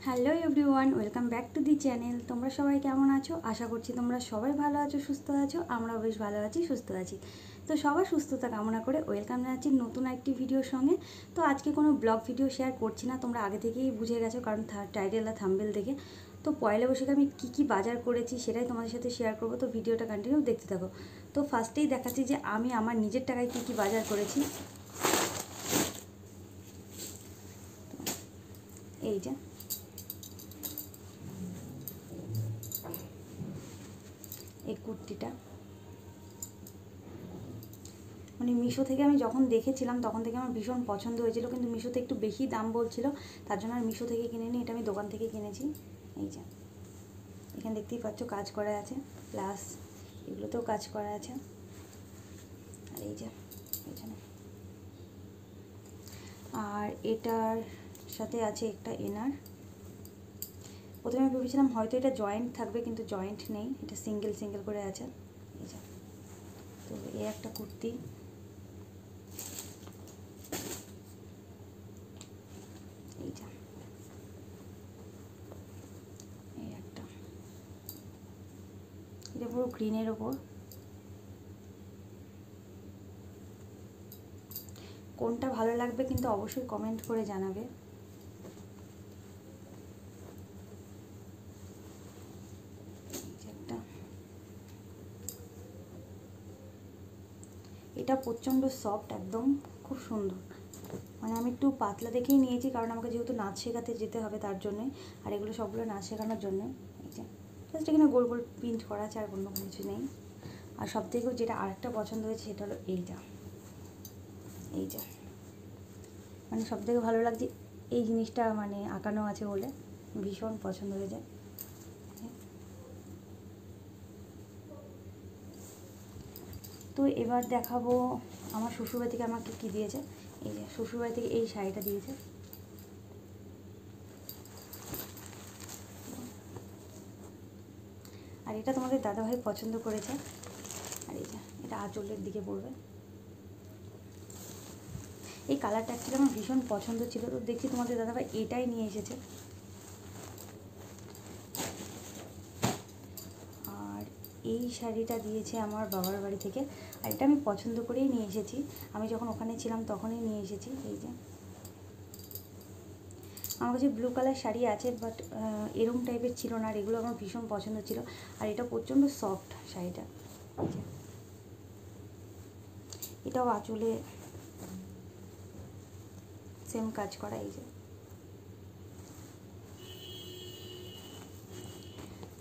Hello everyone, welcome back to the channel. তোমরা সবাই কেমন আছো? আশা করছি তোমরা সবাই ভালো আছো, সুস্থ আছো। আমরাও বেশ ভালো আছি, সুস্থ আছি। তো সবার সুস্থতা কামনা করে ওয়েলকাম জানাচ্ছি নতুন একটি ভিডিওর সঙ্গে। তো আজকে কোনো ব্লগ ভিডিও শেয়ার করছি না, তোমরা আগে থেকেই বুঝে গেছো, কারণ টাইটেল আর থাম্বনেল দেখে। তো পয়লা বৈশাখে আমি কী বাজার করেছি সেটাই তোমাদের সাথে শেয়ার করবো। তো ভিডিওটা কন্টিনিউ দেখতে থাকো। তো ফার্স্টেই দেখাচ্ছি যে আমি আমার নিজের টাকায় কী বাজার করেছি। এই যে এই কুর্তিটা, মানে মিশো থেকে আমি যখন দেখেছিলাম তখন থেকে আমার ভীষণ পছন্দ হয়েছিল, কিন্তু মিশোতে একটু বেশি দাম বলছিল, তার জন্য আর মিশো থেকে কিনে নিই। এটা আমি দোকান থেকে কিনেছি। এই যে এখানে দেখতেই পাচ্ছ কাজ করা আছে, প্লাস এগুলোতেও কাজ করা আছে। আর এই যে এখানে, আর এটার সাথে আছে একটা এনার। প্রথমে আমি ভেবেছিলাম হয়তো এটা জয়েন্ট থাকবে, কিন্তু জয়েন্ট নেই, এটা সিঙ্গেল সিঙ্গেল করে আছে। এই যে, তো এই একটা কুর্তি। এইটা এই একটা, এটা পুরো গ্রিনের ওপর। কোনটা ভালো লাগবে কিন্তু অবশ্যই কমেন্ট করে জানাবে। এটা প্রচণ্ড সফট, একদম খুব সুন্দর। মানে আমি একটু পাতলা দেখেই নিয়েছি, কারণ আমাকে যেহেতু নাচ শেখাতে যেতে হবে তার জন্যে। আর এগুলো সবগুলো নাচ শেখানোর জন্য। এই যে জাস্ট এখানে গোল গোল প্রিন্ট করা আছে, আর কোনো কিছু নেই। আর সব থেকেও যেটা আরেকটা পছন্দ হয়েছে সেটা হলো এইটা। এই যে মানে সব থেকে ভালো লাগছে এই জিনিসটা, মানে আঁকানো আছে বলে ভীষণ পছন্দ হয়ে যায়। তো এবার দেখাবো আমার শ্বশুরবাড়ি থেকে আমাকে কী দিয়েছে। এই যে শ্বশুরবাড়ি থেকে এই শাড়িটা দিয়েছে। আর এটা তোমাদের দাদাভাই পছন্দ করেছে। আর এই যে এটা আঁচলের দিকে পড়বে। এই কালারটা অ্যাকচুয়ালি আমার ভীষণ পছন্দ ছিল, তো দেখছি তোমাদের দাদাভাই এটাই নিয়ে এসেছে। আর এই শাড়িটা দিয়েছে আমার বাবার বাড়ি থেকে, আর এটা আমি পছন্দ করেই নিয়ে এসেছি। আমি যখন ওখানে ছিলাম তখনই নিয়ে এসেছি। এই যে আমার কাছে ব্লু কালার শাড়ি আছে, বাট এরকম টাইপের ছিল না, আর এগুলো আমার ভীষণ পছন্দ ছিল। আর এটা প্রচণ্ড সফট শাড়িটা। এই যে এটাও আঁচলে সেম কাজ করা। এই যে,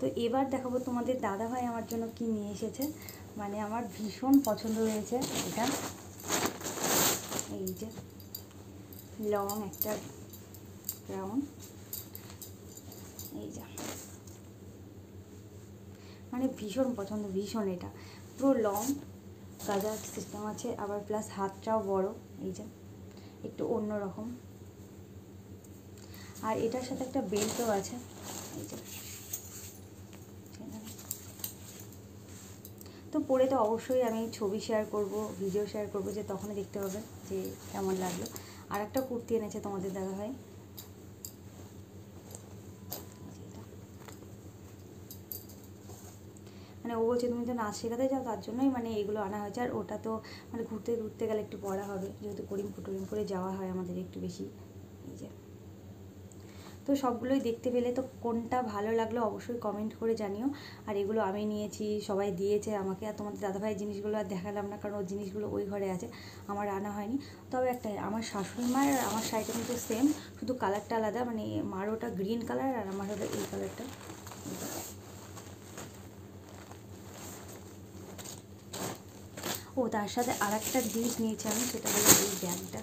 তো এবার দেখাবো তোমাদের দাদাভাই আমার জন্য কি নিয়ে এসেছে। মানে আমার ভীষণ পছন্দ হয়েছে এটা। এই যে লং একটা গ্রাউন্ড। এই যে মানে ভীষণ পছন্দ, ভীষণ। এটা পুরো লং গাজার সিস্টেম আছে, আবার প্লাস হাতটাও বড়। এই যে একটু অন্য রকম। আর এটার সাথে একটা বেল্টও আছে। এই যে, তো পরে তো অবশ্যই আমি ছবি শেয়ার করব, ভিডিও শেয়ার করব, যে তখনই দেখতে হবে যে কেমন লাগলো। আর একটা কুর্তি এনেছে তোমাদের দাদাভাই। মানে ও বলছে তুমি তো নাচ শেখাতে যাও, তার জন্যই মানে এগুলো আনা হয়েছে। আর ওটা তো মানে ঘুরতে গেলে একটু পরা হবে, যেহেতু করিমপুরে যাওয়া হয় আমাদের একটু বেশি। এই যে, তো সবগুলোই দেখতে পেলে, তো কোনটা ভালো লাগলো অবশ্যই কমেন্ট করে জানিও। আর এগুলো আমি নিয়েছি, সবাই দিয়েছে আমাকে। আর তোমাদের দাদাভাইয়ের জিনিসগুলো আর দেখালাম না, কারণ ওর জিনিসগুলো ওই ঘরে আছে, আমার আনা হয়নি। তবে একটা, আমার শাশুড়ি মায়ের আমার শাড়িটা কিন্তু সেম, শুধু কালারটা আলাদা। মানে মার ওটা গ্রিন কালার, আর আমার হলো এই কালারটা। ও তার সাথে আর একটা জিনিস নিয়েছি আমি, সেটা হলো এই ব্যাগটা।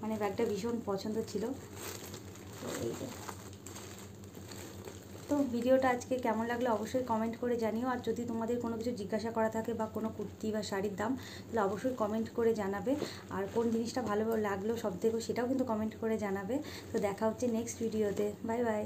মানে ব্যাগটা ভীষণ পছন্দ ছিল। তো এই যে, তো ভিডিওটা আজকে কেমন লাগলো অবশ্যই কমেন্ট করে জানিও। আর যদি তোমাদের কোনো কিছু জিজ্ঞাসা করা থাকে বা কোনো কুর্তি বা শাড়ির দাম, তাহলে অবশ্যই কমেন্ট করে জানাবে। আর কোন জিনিসটা ভালো লাগলো সব থেকে, সেটাও কিন্তু কমেন্ট করে জানাবে। তো দেখা হচ্ছে নেক্সট ভিডিওতে। Bye bye.